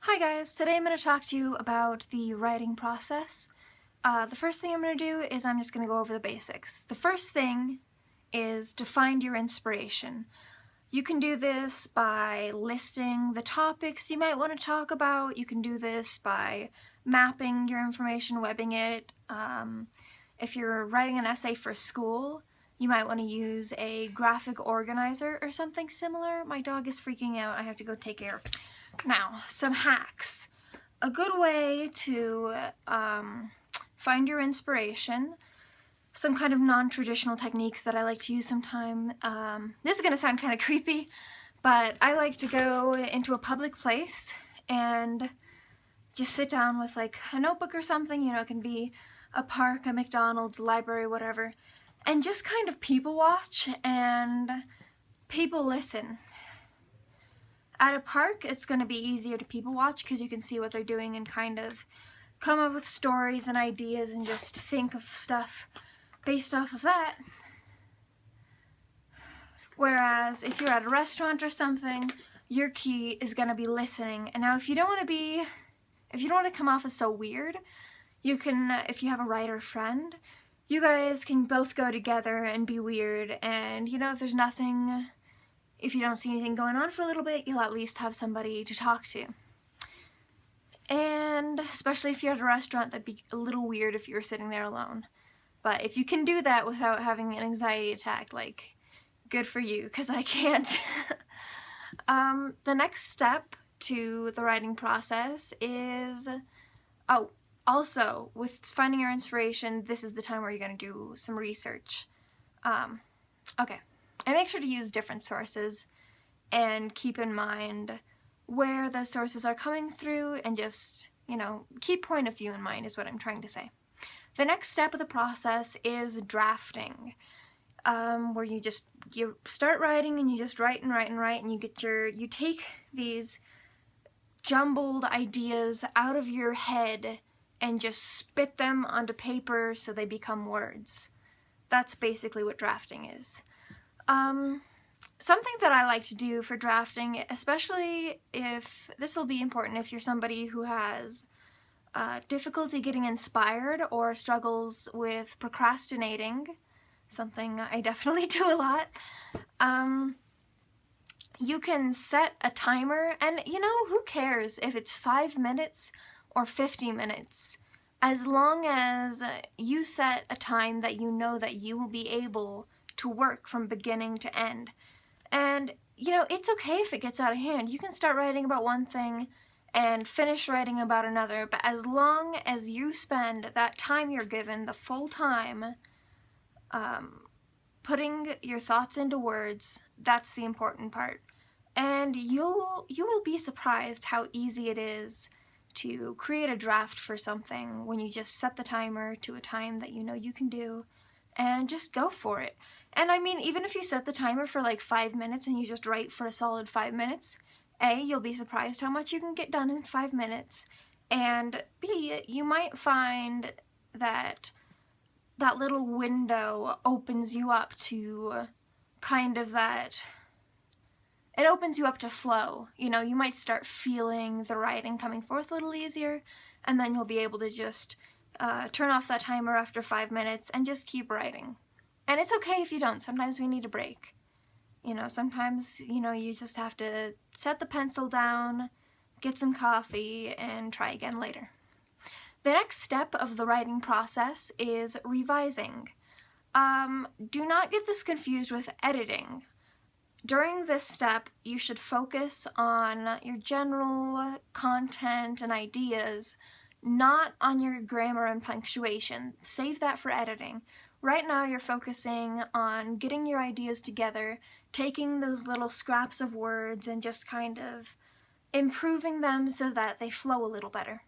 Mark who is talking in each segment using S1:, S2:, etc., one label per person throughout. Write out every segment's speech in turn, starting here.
S1: Hi guys, today I'm going to talk to you about the writing process. The first thing I'm going to do is I'm just going to go over the basics. The first thing is to find your inspiration. You can do this by listing the topics you might want to talk about. You can do this by mapping your information, webbing it. If you're writing an essay for school, you might want to use a graphic organizer or something similar. My dog is freaking out. I have to go take care of it. Now, some hacks. A good way to find your inspiration, some kind of non-traditional techniques that I like to use sometime. This is going to sound kind of creepy, but I like to go into a public place and just sit down with like a notebook or something, it can be a park, a McDonald's, library, whatever, and just kind of people watch and people listen. At a park, it's going to be easier to people watch because you can see what they're doing and kind of come up with stories and ideas and just think of stuff based off of that. Whereas if you're at a restaurant or something, your key is going to be listening. And now if you don't want to come off as so weird, you can, if you have a writer friend, you guys can both go together and be weird, and if you don't see anything going on for a little bit, you'll at least have somebody to talk to. And especially if you're at a restaurant, that'd be a little weird if you were sitting there alone. But if you can do that without having an anxiety attack, like, good for you, because I can't. The next step to the writing process is, also, with finding your inspiration, this is the time where you're going to do some research. Okay. And make sure to use different sources and keep in mind where those sources are coming through, and just, keep point of view in mind is what I'm trying to say. The next step of the process is drafting, where you start writing and you just write and write and write, and you take these jumbled ideas out of your head and just spit them onto paper so they become words. That's basically what drafting is. Something that I like to do for drafting, especially if, this will be important if you're somebody who has difficulty getting inspired or struggles with procrastinating, something I definitely do a lot, you can set a timer, and who cares if it's 5 minutes or 50 minutes, as long as you set a time that you know that you will be able to work from beginning to end. And, it's okay if it gets out of hand. You can start writing about one thing and finish writing about another, but as long as you spend that time you're given, the full time, putting your thoughts into words, that's the important part. And you will be surprised how easy it is to create a draft for something when you just set the timer to a time that you can do, and just go for it. And I mean, even if you set the timer for like 5 minutes and you just write for a solid 5 minutes, A, you'll be surprised how much you can get done in 5 minutes, and B, you might find that that little window opens you up to it opens you up to flow. You might start feeling the writing coming forth a little easier, and then you'll be able to just turn off that timer after 5 minutes and just keep writing. And it's okay if you don't. Sometimes we need a break. Sometimes, you just have to set the pencil down, get some coffee, and try again later. The next step of the writing process is revising. Do not get this confused with editing. During this step, you should focus on your general content and ideas, not on your grammar and punctuation. Save that for editing. Right now you're focusing on getting your ideas together, taking those little scraps of words and just kind of improving them so that they flow a little better.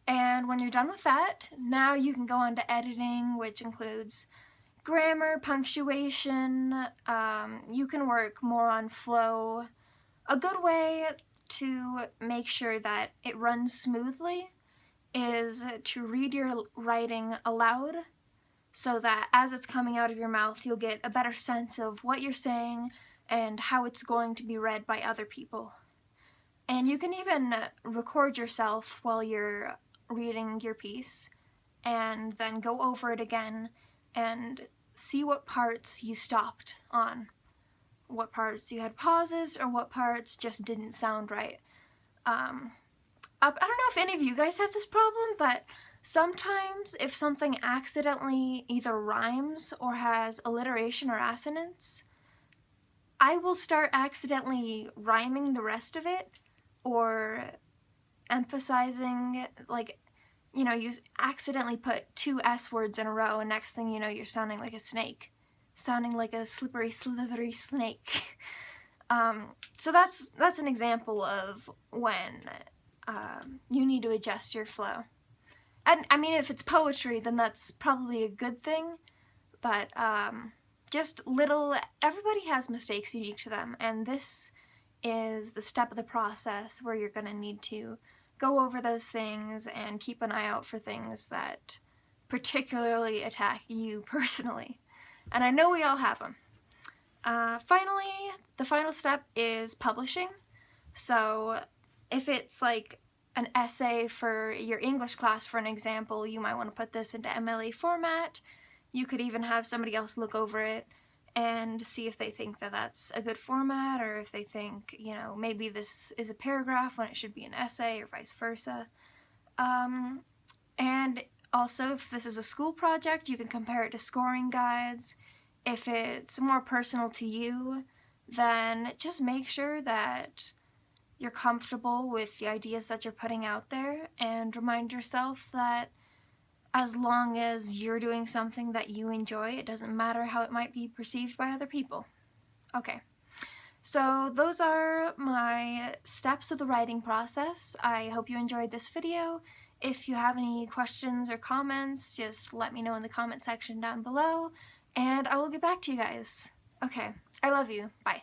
S1: And when you're done with that, now you can go on to editing, which includes grammar, punctuation. You can work more on flow. A good way to make sure that it runs smoothly is to read your writing aloud, so that as it's coming out of your mouth, you'll get a better sense of what you're saying and how it's going to be read by other people. And you can even record yourself while you're reading your piece and then go over it again and see what parts you stopped on. What parts you had pauses or what parts just didn't sound right. I don't know if any of you guys have this problem, but sometimes if something accidentally either rhymes or has alliteration or assonance, I will start accidentally rhyming the rest of it or emphasizing, like, you know, you accidentally put 2 S words in a row and next thing you know you're sounding like a snake. Sounding like a slippery, slithery snake. So that's an example of when you need to adjust your flow. And I mean, if it's poetry, then that's probably a good thing, but just little, everybody has mistakes unique to them, and this is the step of the process where you're going to need to go over those things and keep an eye out for things that particularly attack you personally. And I know we all have them. Finally, the final step is publishing. So if it's like an essay for your English class, for an example, you might want to put this into MLA format. You could even have somebody else look over it and see if they think that that's a good format, or if they think, you know, maybe this is a paragraph when it should be an essay, or vice versa. And also, if this is a school project, you can compare it to scoring guides. If it's more personal to you, then just make sure that you're comfortable with the ideas that you're putting out there, and remind yourself that as long as you're doing something that you enjoy, it doesn't matter how it might be perceived by other people. Okay, so those are my steps of the writing process. I hope you enjoyed this video. If you have any questions or comments, just let me know in the comment section down below, and I will get back to you guys. Okay, I love you. Bye.